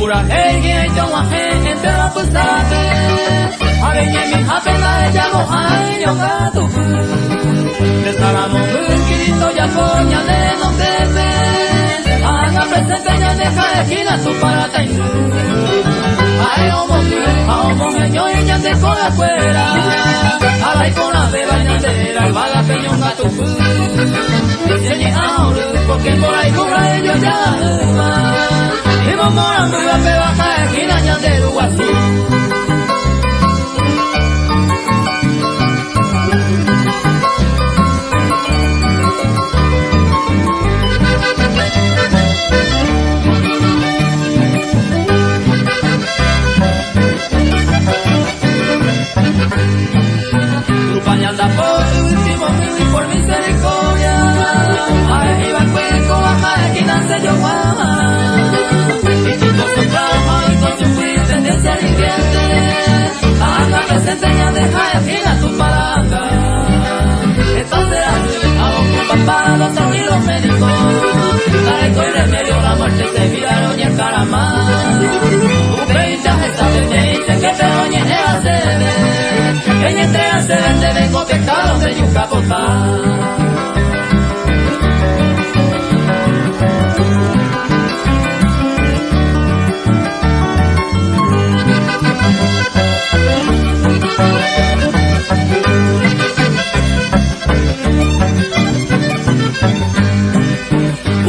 pura hey hey yo wa hey entera pusate areñe mi apena ella go ay yo gato de saramo kirito ya coña le no debe haga presente ya deja esquina tu para tai ay omo yo ella de cola fuera alai con la beba ñandera vaga peñón gato diseñe ahora porque por ahí cura ellos ya y vamos a la beba cae esquina ñandero guasú. Anda por último y por misericordia ahí va el cuenco baja esquina se yo guama y todo su trabajo y todo su tendencia viviente haga presente ya deja esquina tu palanca entonces a un papá los tranquilos médicos la esto y remedio la muerte te miraron y el caramá tu peita esa vez que te oye hacer en entrega se vende vengo pescado de yuca botar.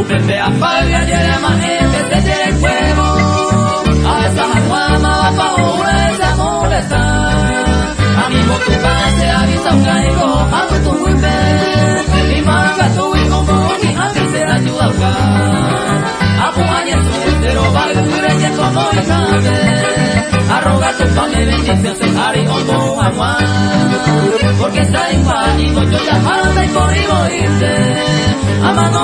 Pepe apaga y el maje que te el huevo a esa jaguama va pa' una esa molesta. Amigo tu pase avisa un caigo a tu huipe y manga tu hijo muy antes se ayuda a jugar a puñar tu pero va a ir y como y arroga tu pan de bendición se haré como agua porque está igual y no yo ya anda y corrido irte amando